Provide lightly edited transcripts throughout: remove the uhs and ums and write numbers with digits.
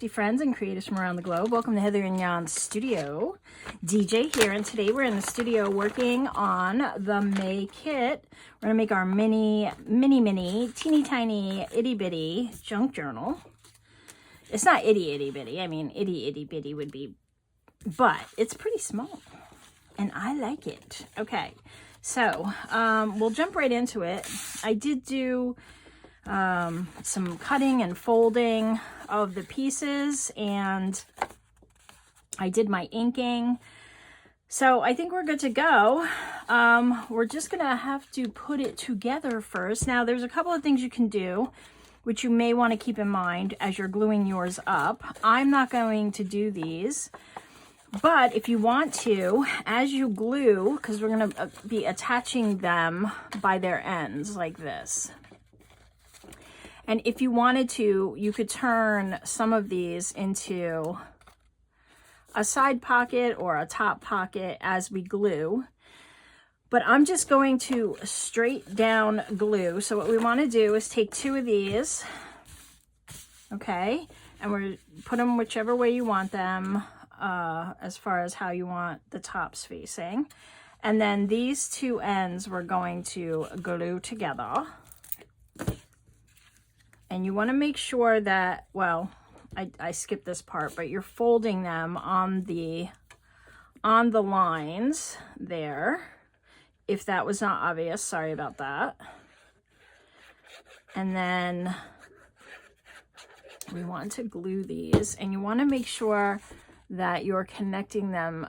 crafty friends and creators from around the globe. Welcome to Heather and Jan's studio. DJ here, and today we're in the studio working on the May kit. We're going to make our mini, teeny tiny, itty bitty junk journal. It's not itty bitty. I mean, itty bitty would be, but it's pretty small and I like it. Okay, so we'll jump right into it. I did do some cutting and folding of the pieces, and I did my inking. So I think we're good to go. We're just gonna have to put it together first. Now there's a couple of things you can do, which you may want to keep in mind as you're gluing yours up. I'm not going to do these, but if you want to, as you glue, because we're gonna be attaching them by their ends like this. And if you wanted to, you could turn some of these into a side pocket or a top pocket as we glue. But I'm just going to straight down glue. So what we want to do is take two of these, okay, and we're put them whichever way you want them, as far as how you want the tops facing. And then these two ends we're going to glue together. And you want to make sure that, well, I skipped this part, but you're folding them on the lines there. If that was not obvious, sorry about that. And then we want to glue these, and you want to make sure that you're connecting them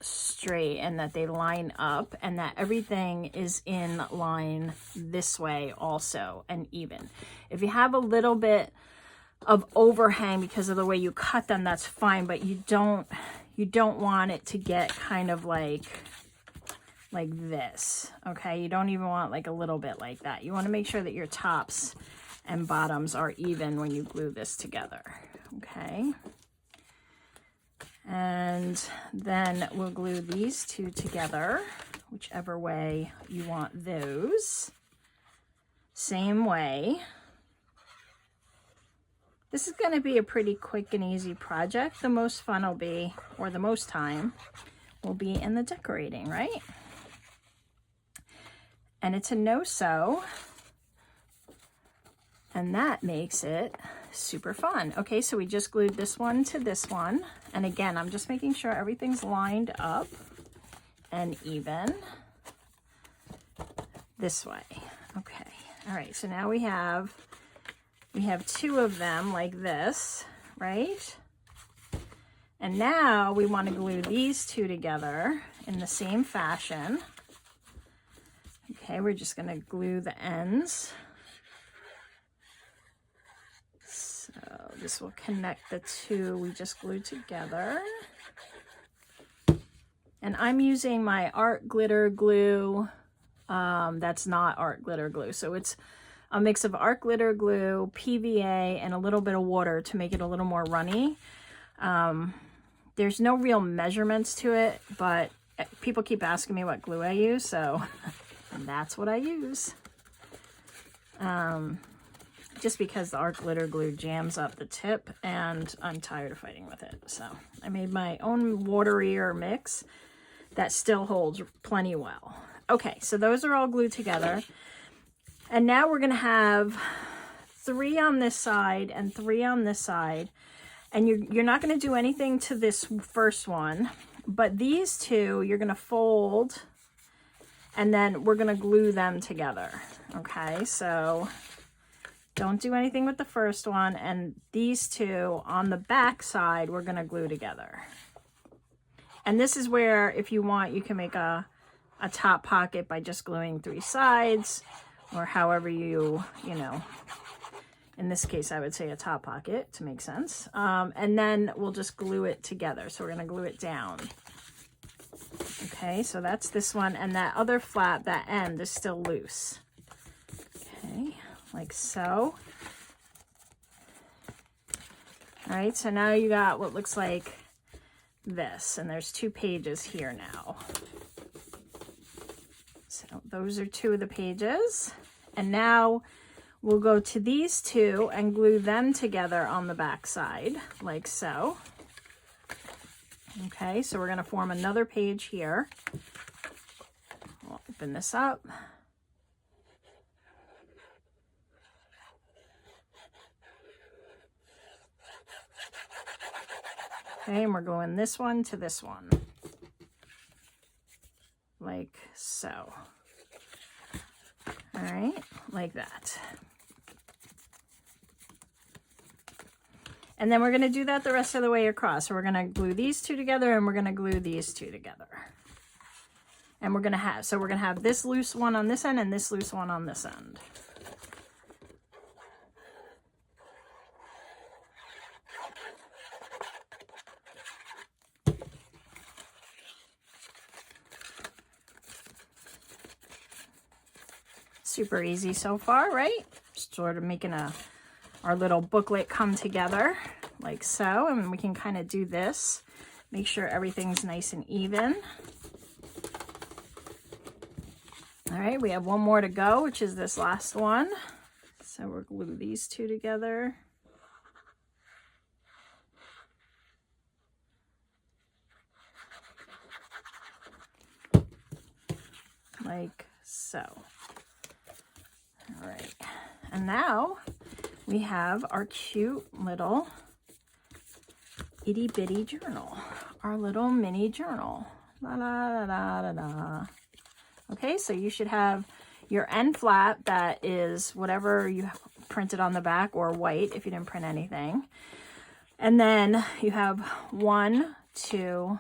straight and that they line up and that everything is in line this way also and even. If you have a little bit of overhang because of the way you cut them, that's fine, but you don't want it to get kind of like this, okay? You don't even want like a little bit like that. You want to make sure that your tops and bottoms are even when you glue this together, okay? And then we'll glue these two together, whichever way you want those. Same way. This is going to be a pretty quick and easy project. The most fun will be, or the most time, will be in the decorating, right? And it's a no-sew. And that makes it super fun. Okay, so we just glued this one to this one. And again, I'm just making sure everything's lined up and even this way. Okay, all right, so now we have two of them like this, right? And now we want to glue these two together in the same fashion. Okay, we're just going to glue the ends. So this will connect the two we just glued together. And I'm using my art glitter glue. That's not art glitter glue. So it's a mix of art glitter glue, PVA, and a little bit of water to make it a little more runny. There's no real measurements to it, but people keep asking me what glue I use, so that's what I use. Just because the art glitter glue jams up the tip and I'm tired of fighting with it. So I made my own waterier mix that still holds plenty well. Okay, so those are all glued together. And now we're gonna have 3 on this side and 3 on this side. And you're not gonna do anything to this first one, but these two you're gonna fold and then we're gonna glue them together. Okay, so don't do anything with the first one, and these two on the back side we're going to glue together. And this is where, if you want, you can make a top pocket by just gluing 3 sides, or however you know, in this case I would say a top pocket to make sense. And then we'll just glue it together. So we're going to glue it down. Okay, so that's this one, and that other flap, that end is still loose. Okay, like so. All right, so now you got what looks like this, and there's 2 pages here now. So those are 2 of the pages. And now we'll go to these two and glue them together on the back side, like so. Okay, so we're going to form another page here. We'll open this up. Okay, and we're going this one to this one, like so. All right, like that. And then we're going to do that the rest of the way across. So we're going to glue these two together, and we're going to glue these two together. And we're going to have this loose one on this end and this loose one on this end. Super easy so far, right? Sort of making our little booklet come together like so, and we can kind of do this. Make sure everything's nice and even. All right, we have one more to go, which is this last one. So we'll glue these two together. Like so. All right, and now we have our cute little itty bitty journal, our little mini journal. La la la la la. Okay, so you should have your end flap that is whatever you printed on the back, or white if you didn't print anything. And then you have 1, 2,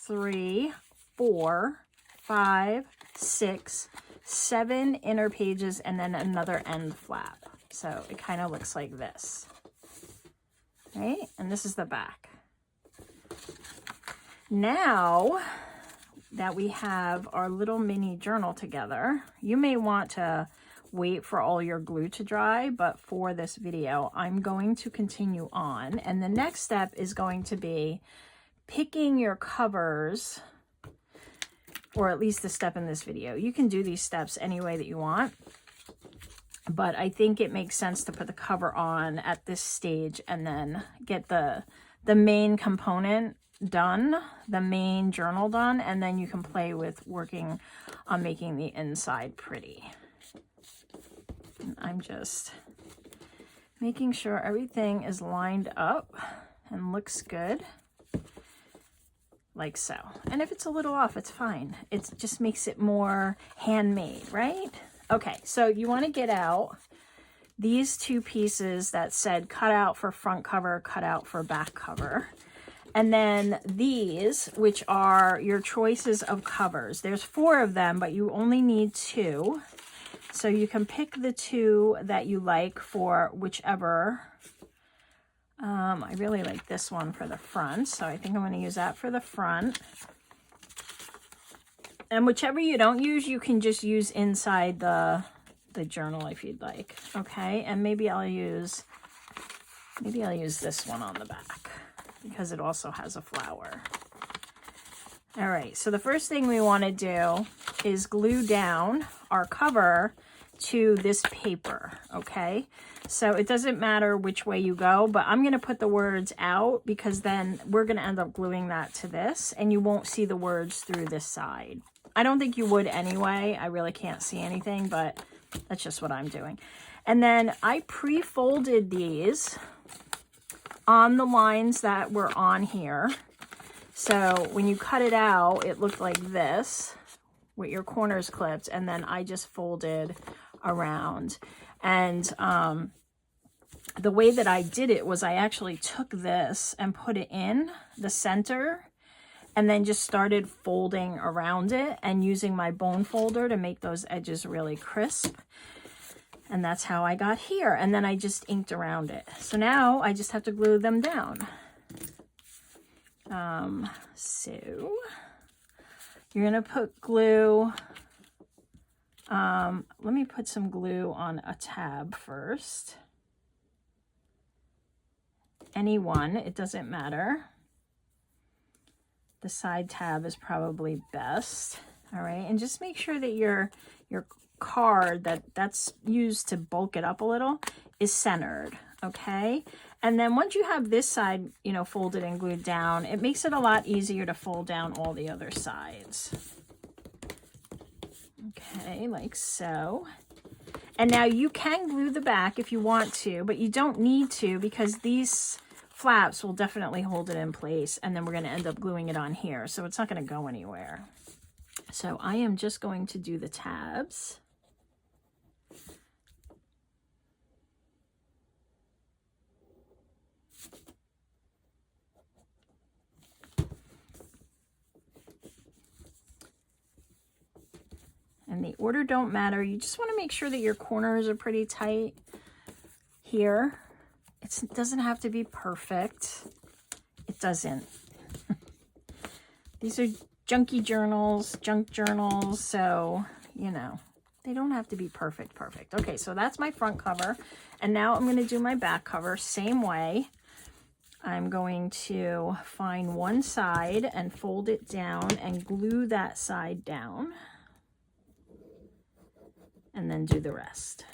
3, 4, 5, 6, 7 inner pages, and then another end flap. So it kind of looks like this, right? And this is the back. Now that we have our little mini journal together, you may want to wait for all your glue to dry, but for this video, I'm going to continue on. And the next step is going to be picking your covers, or at least the step in this video. You can do these steps any way that you want, but I think it makes sense to put the cover on at this stage and then get the main component done, the main journal done, and then you can play with working on making the inside pretty. And I'm just making sure everything is lined up and looks good. Like so. And if it's a little off, it's fine. It just makes it more handmade, right? Okay, so you want to get out these two pieces that said cut out for front cover, cut out for back cover. And then these, which are your choices of covers. There's 4 of them, but you only need 2. So you can pick the 2 that you like for whichever. I really like this one for the front, so I think I'm going to use that for the front. And whichever you don't use, you can just use inside the journal if you'd like. Okay, and maybe I'll use this one on the back because it also has a flower. All right, so the first thing we want to do is glue down our cover to this paper, okay? So it doesn't matter which way you go, but I'm going to put the words out because then we're going to end up gluing that to this and you won't see the words through this side. I don't think you would anyway. I really can't see anything, but that's just what I'm doing. And then I pre-folded these on the lines that were on here. So when you cut it out, it looked like this with your corners clipped, and then I just folded around. And the way that I did it was I actually took this and put it in the center and then just started folding around it and using my bone folder to make those edges really crisp. And that's how I got here. And then I just inked around it. So now I just have to glue them down. So you're gonna put glue, let me put some glue on a tab first. Any one, it doesn't matter. The side tab is probably best. All right, and just make sure that your card that's used to bulk it up a little is centered, okay? And then once you have this side, you know, folded and glued down, it makes it a lot easier to fold down all the other sides. Okay, like so. And now you can glue the back if you want to, but you don't need to because these flaps will definitely hold it in place, and then we're going to end up gluing it on here, so it's not going to go anywhere. So I am just going to do the tabs. And the order don't matter. You just want to make sure that your corners are pretty tight here. It doesn't have to be perfect. It doesn't. These are junk journals, so, you know, they don't have to be perfect. Okay, so that's my front cover. And now I'm going to do my back cover same way. I'm going to find one side and fold it down and glue that side down. And then do the rest.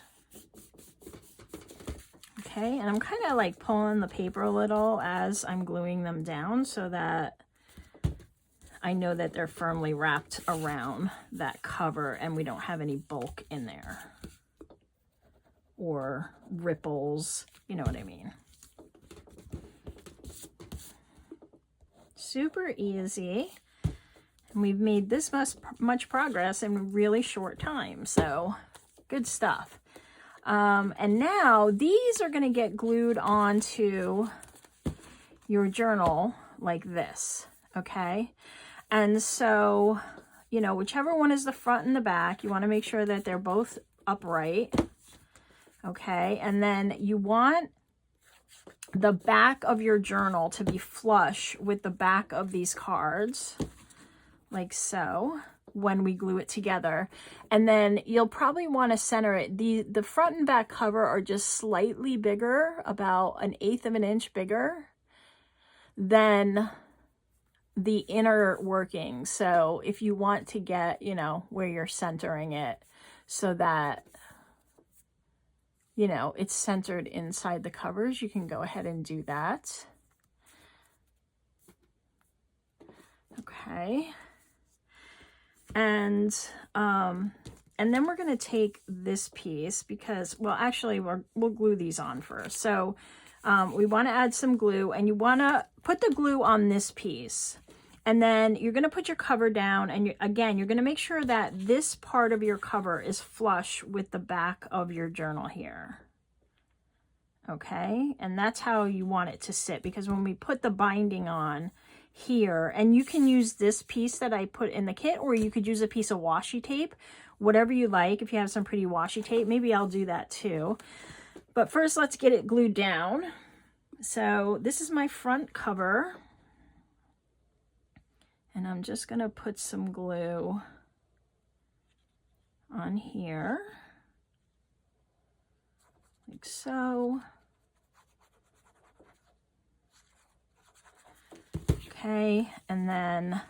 Okay, and I'm kind of like pulling the paper a little as I'm gluing them down so that I know that they're firmly wrapped around that cover and we don't have any bulk in there or ripples, you know what I mean. Super easy. And we've made this much progress in a really short time, so good stuff. And now these are going to get glued onto your journal like this, okay? And so, you know, whichever one is the front and the back, you want to make sure that they're both upright, okay? And then you want the back of your journal to be flush with the back of these cards, like so, when we glue it together. And then you'll probably want to center it. The front and back cover are just slightly bigger, about 1/8 of an inch bigger than the inner working. So if you want to get, you know, where you're centering it so that, you know, it's centered inside the covers, you can go ahead and do that. Okay. And then we're going to take this piece because, well, actually we'll glue these on first. So we want to add some glue, and you want to put the glue on this piece. And then you're going to put your cover down, and again, you're going to make sure that this part of your cover is flush with the back of your journal here. Okay, and that's how you want it to sit, because when we put the binding on here, and you can use this piece that I put in the kit, or you could use a piece of washi tape, whatever you like. If you have some pretty washi tape, maybe I'll do that too. But first, let's get it glued down. So this is my front cover. And I'm just going to put some glue on here, like so. Okay, and then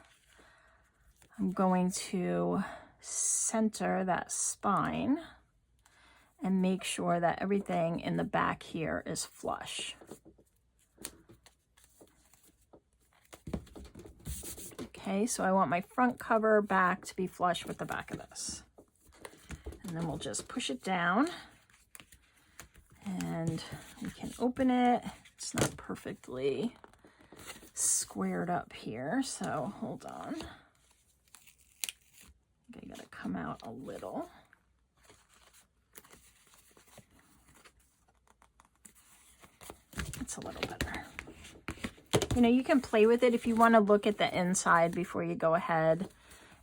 I'm going to center that spine and make sure that everything in the back here is flush. Okay, so I want my front cover back to be flush with the back of this. And then we'll just push it down and we can open it. It's not perfectly squared up here, so hold on. I gotta come out a little. It's a little better. You know, you can play with it if you want to look at the inside before you go ahead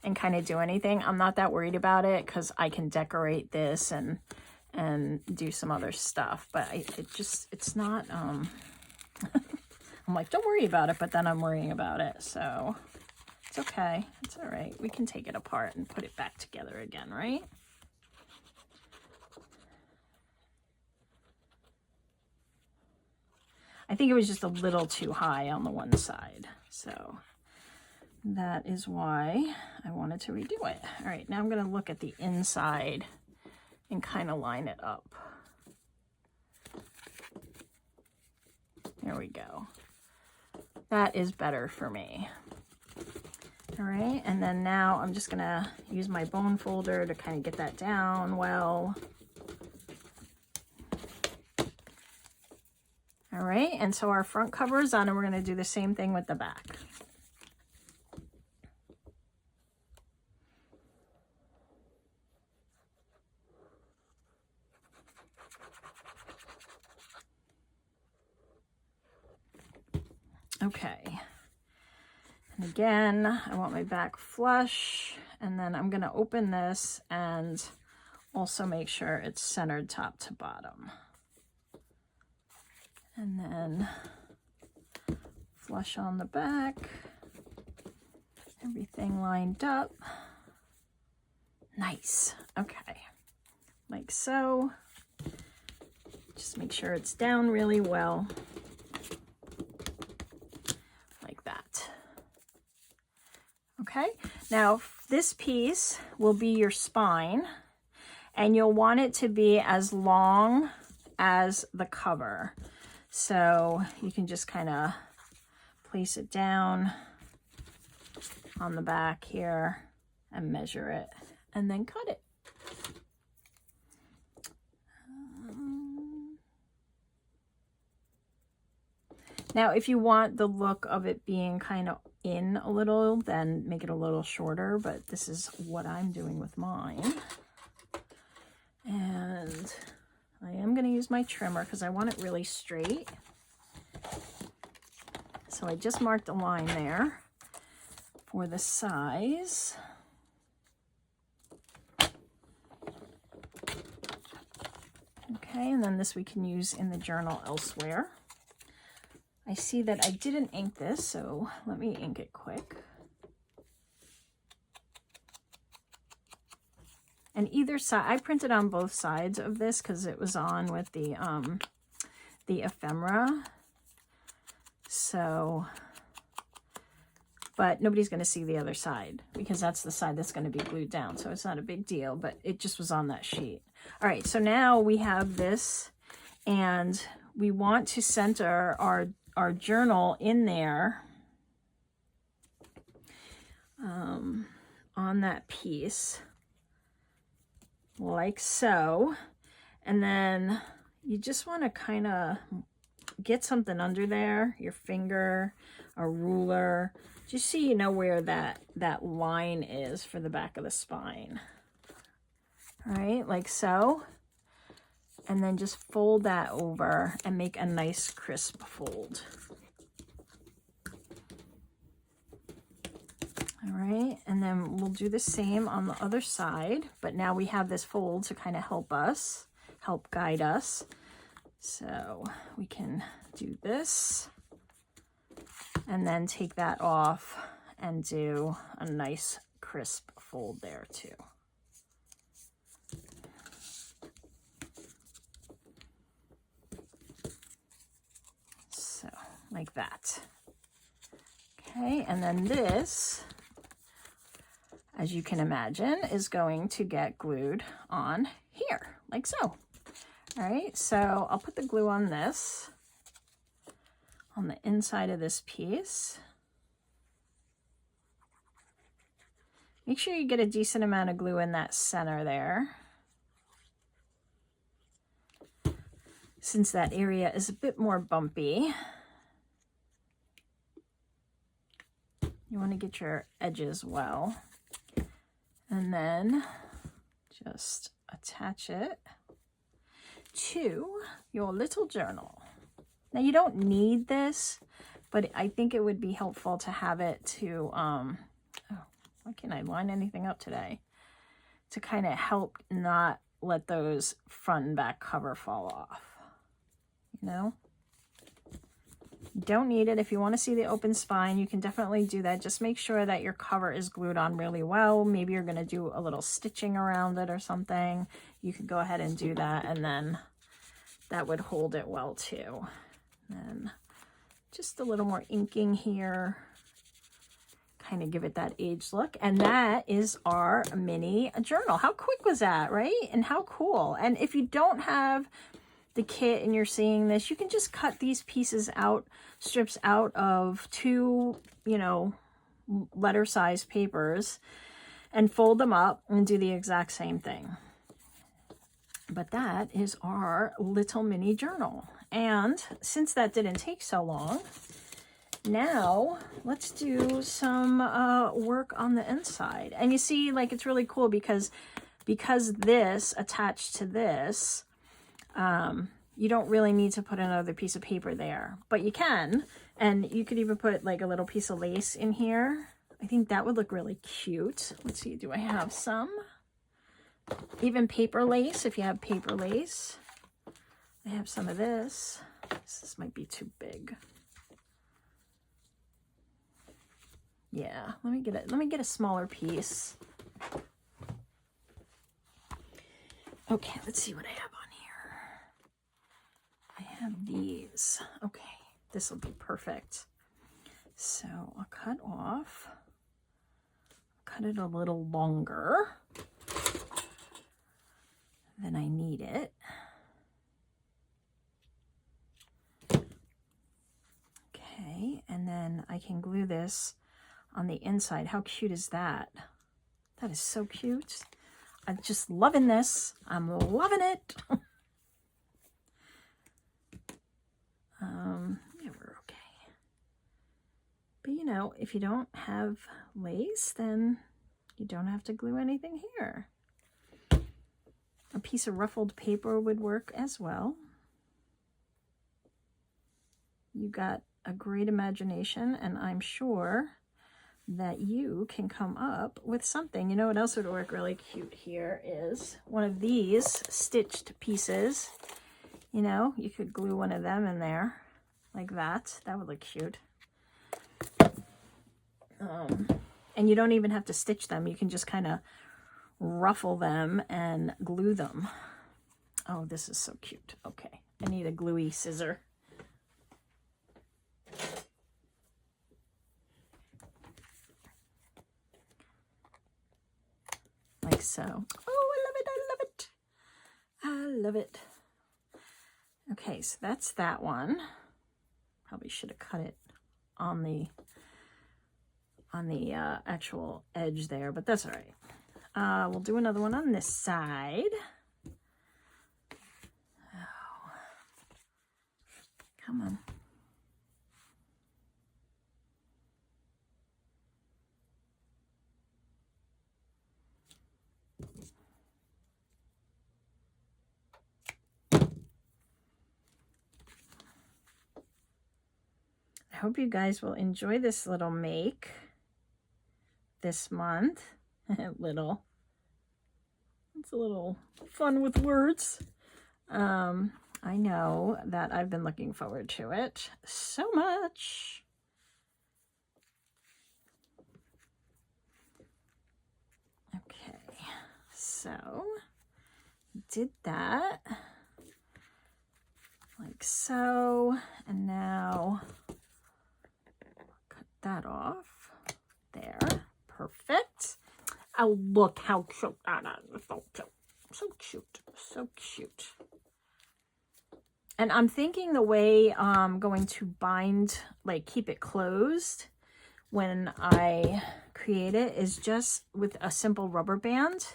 and kind of do anything. I'm not that worried about it because I can decorate this and do some other stuff, but it's not, I'm like, don't worry about it, but then I'm worrying about it, so it's okay. It's all right. We can take it apart and put it back together again, right? I think it was just a little too high on the one side, so that is why I wanted to redo it. All right, now I'm going to look at the inside and kind of line it up. There we go. That is better for me. All right, and then now I'm just gonna use my bone folder to kind of get that down well. All right, and so our front cover is on, and we're gonna do the same thing with the back. Okay, and again, I want my back flush, and then I'm gonna open this and also make sure it's centered top to bottom. And then flush on the back, everything lined up. Nice, okay, like so. Just make sure it's down really well. Okay, now this piece will be your spine, and you'll want it to be as long as the cover. So you can just kind of place it down on the back here and measure it and then cut it. Now, if you want the look of it being kind of in a little, then make it a little shorter, but this is what I'm doing with mine. And I am going to use my trimmer because I want it really straight. So I just marked a line there for the size. Okay, and then this we can use in the journal elsewhere. I see that I didn't ink this, so let me ink it quick. And either side, I printed on both sides of this because it was on with the ephemera. So, but nobody's going to see the other side because that's the side that's going to be glued down. So it's not a big deal, but it just was on that sheet. All right, so now we have this, and we want to center our journal in there on that piece like so, and then you just want to kind of get something under there, your finger, a ruler, just so you know where that line is for the back of the spine. All right, like so. And then just fold that over and make a nice crisp fold. All right, and then we'll do the same on the other side, but now we have this fold to kind of help guide us. So we can do this and then take that off and do a nice crisp fold there too. Like that. Okay, and then this, as you can imagine, is going to get glued on here, like so. All right, so I'll put the glue on this, on the inside of this piece. Make sure you get a decent amount of glue in that center there, since that area is a bit more bumpy. You want to get your edges well, and then just attach it to your little journal. Now you don't need this, but I think it would be helpful to have it to, oh, why can't I line anything up today? To kind of help not let those front and back cover fall off, you know? You don't need it. If you want to see the open spine, you can definitely do that. Just make sure that your cover is glued on really well. Maybe you're going to do a little stitching around it or something. You could go ahead and do that, and then that would hold it well too. And just a little more inking here. kind of give it that age look. And that is our mini journal. How quick was that, right? And how cool. And if you don't have the kit and you're seeing this, you can just cut these pieces out, strips out of 2, you know, letter size papers and fold them up and do the exact same thing. But that is our little mini journal. And since that didn't take so long, now let's do some work on the inside. And you see, like, it's really cool because this attached to this, you don't really need to put another piece of paper there, but you can. And you could even put like a little piece of lace in here. I think that would look really cute. Let's see, do I have some? Even paper lace, if you have paper lace. I have some of this. This might be too big. Yeah, let me get a smaller piece. Okay, let's see what I have on here. I have these. Okay, this will be perfect. So I'll cut off, cut it a little longer than I need it. Okay, and then I can glue this on the inside. How cute is that? That is so cute. I'm just loving this. I'm loving it. Yeah, we're okay. But you know, if you don't have lace, then you don't have to glue anything here. A piece of ruffled paper would work as well. You got a great imagination, and I'm sure that you can come up with something. You know what else would work really cute here is one of these stitched pieces. You know, you could glue one of them in there like that. That would look cute. And you don't even have to stitch them. You can just kind of ruffle them and glue them. Oh, this is so cute. Okay, I need a gluey scissor. Like so. Oh, I love it, I love it. I love it. Okay, so that's that one. Probably should have cut it on the actual edge there, but that's all right. We'll do another one on this side. Oh, come on. I hope you guys will enjoy this little make this month. Little. It's a little fun with words. I know that I've been looking forward to it so much. Okay, so did that like so, and now cut that off there. Perfect. Oh, look how cute that is. So cute. So cute. So cute. And I'm thinking the way I'm going to bind, like keep it closed when I create it is just with a simple rubber band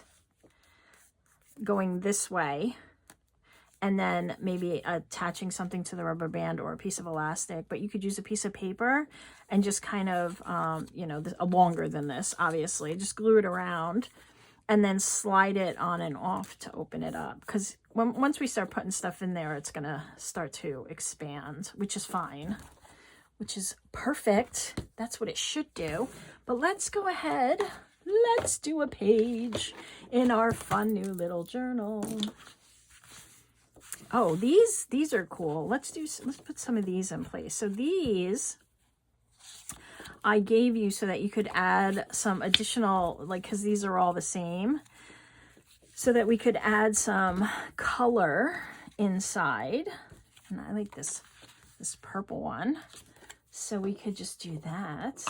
going this way, and then maybe attaching something to the rubber band or a piece of elastic. But you could use a piece of paper and just kind of, you know, longer than this, obviously, just glue it around and then slide it on and off to open it up. Because once we start putting stuff in there, it's going to start to expand, which is fine, which is perfect. That's what it should do. But let's go ahead. Let's do a page in our fun new little journal. Oh, these are cool. Let's put some of these in place. So these I gave you so that you could add some additional, like, because these are all the same, so that we could add some color inside. And I like this purple one. So we could just do that.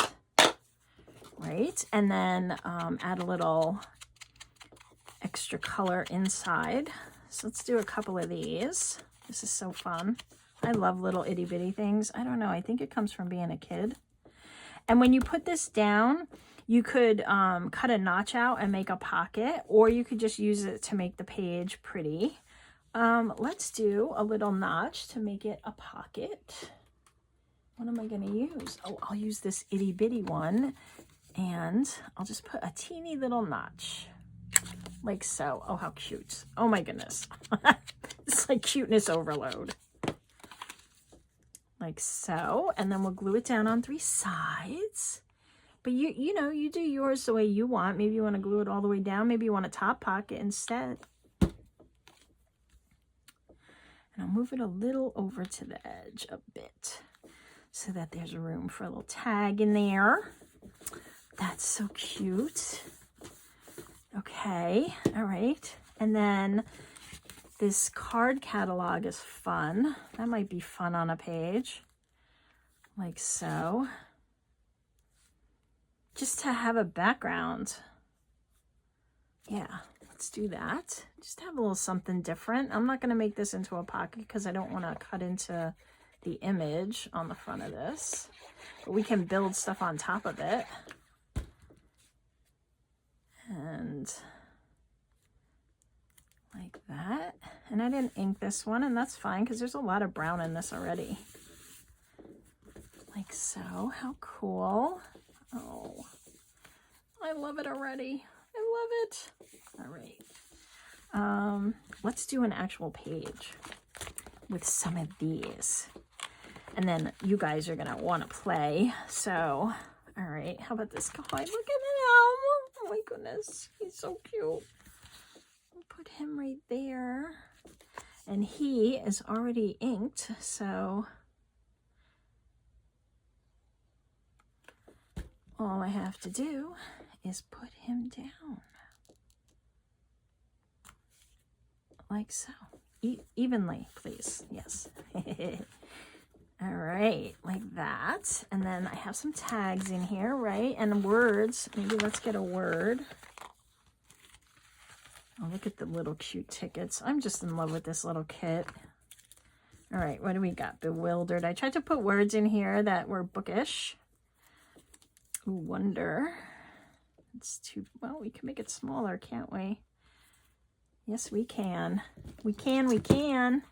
right? And then add a little extra color inside. So let's do a couple of these. This is so fun. I love little itty bitty things. I don't know, I think it comes from being a kid. And when you put this down, you could cut a notch out and make a pocket, or you could just use it to make the page pretty. Let's do a little notch to make it a pocket. What am I going to use? Oh, I'll use this itty bitty one, and I'll just put a teeny little notch like so. Oh, how cute. Oh my goodness. It's like cuteness overload. Like so, and then we'll glue it down on 3 sides. But you know, you do yours the way you want. Maybe you want to glue it all the way down. Maybe you want a top pocket instead. And I'll move it a little over to the edge a bit so that there's room for a little tag in there. That's so cute. Okay, all right. And then this card catalog is fun. That might be fun on a page, like so. Just to have a background. Yeah, let's do that. Just have a little something different. I'm not going to make this into a pocket because I don't want to cut into the image on the front of this. But we can build stuff on top of it. And like that. And I didn't ink this one, and that's fine because there's a lot of brown in this already. Like so. How cool. Oh, I love it already. I love it. All right. Let's do an actual page with some of these. And then you guys are going to want to play. So, all right. How about this guy? Look at him. Oh my goodness. He's so cute. I'll put him right there. And he is already inked. So all I have to do is put him down. Like so. Evenly, please. Yes. All right, like that. And then I have some tags in here, right? And words. Maybe let's get a word. Oh, look at the little cute tickets. I'm just in love with this little kit. All right, what do we got? Bewildered. I tried to put words in here that were bookish. Ooh, wonder. It's too, well, we can make it smaller, can't we? Yes, we can. We can.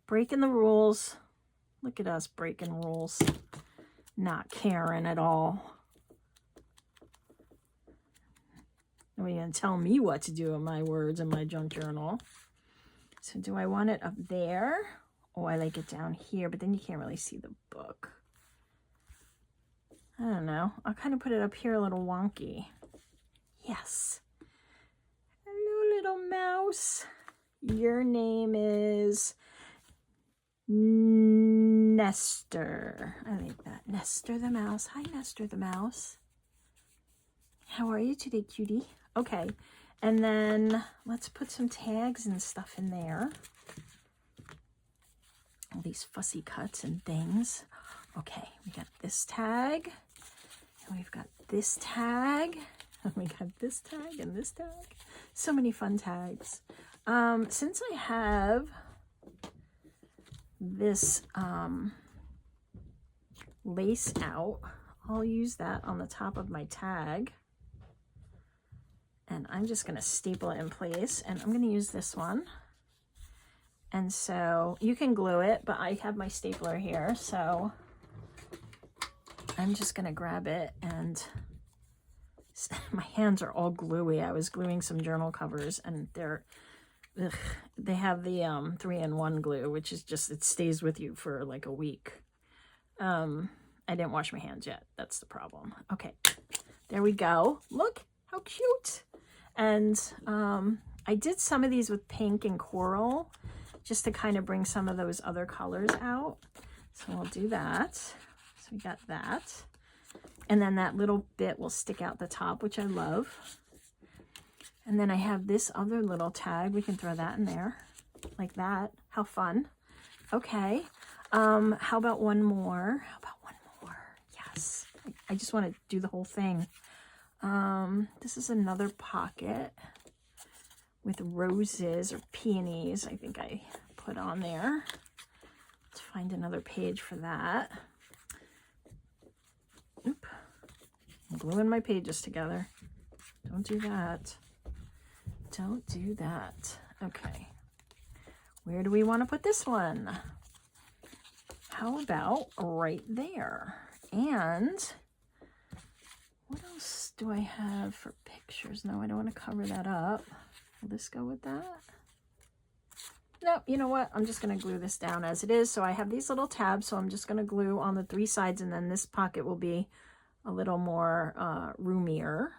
Breaking the rules. Look at us breaking rules. Not caring at all. Nobody gonna tell me what to do with my words in my junk journal. So do I want it up there? Oh, I like it down here, but then you can't really see the book. I don't know. I'll kind of put it up here a little wonky. Yes. Hello, little mouse. Your name is Nestor. I like that. Nestor the mouse. Hi, Nestor the mouse. How are you today, cutie? Okay. And then let's put some tags and stuff in there. All these fussy cuts and things. Okay, we got this tag. And we've got this tag. And we got this tag and this tag. So many fun tags. Since I have this lace out, I'll use that on the top of my tag. And I'm just going to staple it in place. And I'm going to use this one. And so you can glue it, but I have my stapler here. So I'm just going to grab it, and my hands are all gluey. I was gluing some journal covers, and they have the 3-in-1 glue, which is just, it stays with you for like a week. I didn't wash my hands yet. That's the problem. Okay, there we go. Look how cute. And I did some of these with pink and coral just to kind of bring some of those other colors out. So I'll do that. So we got that. And then that little bit will stick out the top, which I love. And then I have this other little tag. We can throw that in there like that. How fun. Okay. How about one more? How about one more? Yes, I just want to do the whole thing. This is another pocket with roses or peonies, I think I put on there. Let's find another page for that. Oop. I'm gluing my pages together. Don't do that. Don't do that. Okay. Where do we want to put this one? How about right there? And what else do I have for pictures? No, I don't want to cover that up. Will this go with that? No, you know what? I'm just going to glue this down as it is. So I have these little tabs, so I'm just going to glue on the 3 sides, and then this pocket will be a little more roomier.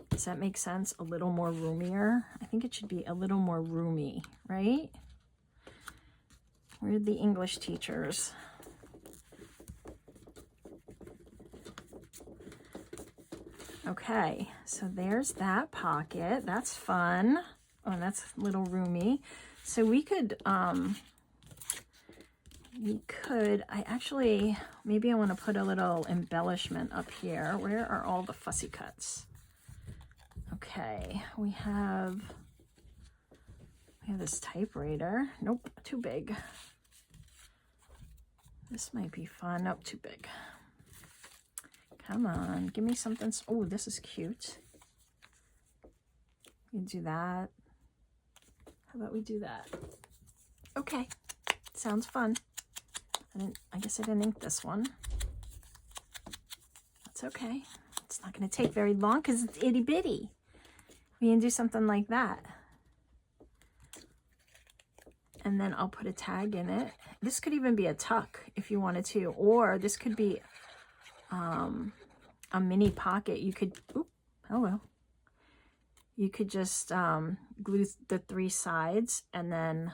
Does that make sense? A little more roomier? I think it should be a little more roomy, right? We're the English teachers. Okay, so there's that pocket. That's fun. Oh, and that's a little roomy. So we could, maybe I want to put a little embellishment up here. Where are all the fussy cuts? Okay, we have this typewriter. Nope, too big. This might be fun. Nope, too big. Come on, give me something. Oh, this is cute. You do that. How about we do that? Okay, sounds fun. I guess I didn't ink this one. That's okay. It's not going to take very long because it's itty bitty. We can do something like that. And then I'll put a tag in it. This could even be a tuck if you wanted to, or this could be a mini pocket. You could, oop, hello. You could just glue the 3 sides and then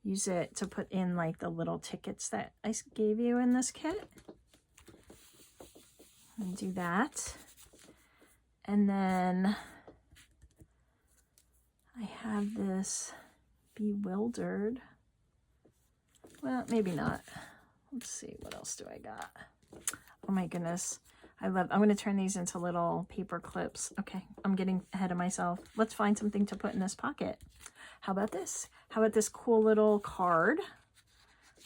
use it to put in like the little tickets that I gave you in this kit. And do that. And then I have this bewildered. Well, maybe not. Let's see, what else do I got? Oh my goodness. I'm going to turn these into little paper clips. Okay, I'm getting ahead of myself. Let's find something to put in this pocket. How about this? How about this cool little card?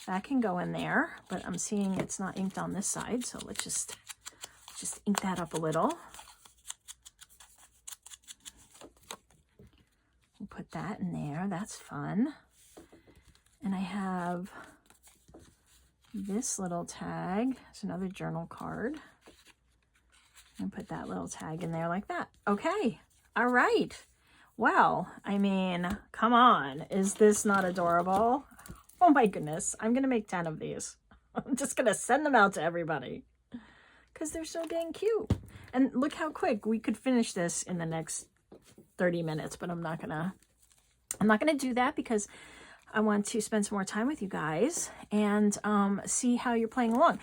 That can go in there, but I'm seeing it's not inked on this side, so let's just ink that up a little. We'll put that in there. That's fun. And I have this little tag. It's another journal card. And put that little tag in there like that. Okay. All right. Well, I mean, come on. Is this not adorable? Oh my goodness. I'm going to make 10 of these. I'm just going to send them out to everybody because they're so dang cute. And look how quick we could finish this in the next 30 minutes, but I'm not going to do that because I want to spend some more time with you guys and see how you're playing along.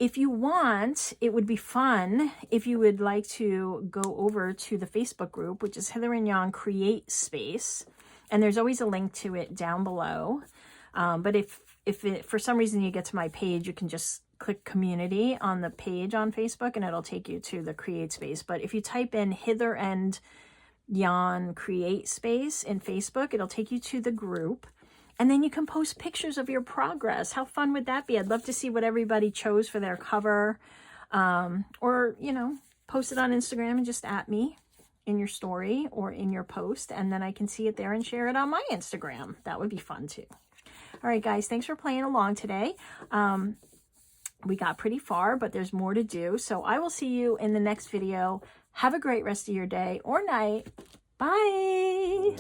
If you want, it would be fun if you would like to go over to the Facebook group, which is Heather and Jan Create Space. And there's always a link to it down below. But if for some reason you get to my page, you can just click community on the page on Facebook and it'll take you to the Create Space. But if you type in Heather and Jan Create Space in Facebook, it'll take you to the group. And then you can post pictures of your progress. How fun would that be? I'd love to see what everybody chose for their cover. Or, you know, post it on Instagram and just @ me in your story or in your post. And then I can see it there and share it on my Instagram. That would be fun too. All right, guys, thanks for playing along today. We got pretty far, but there's more to do. So I will see you in the next video. Have a great rest of your day or night. Bye.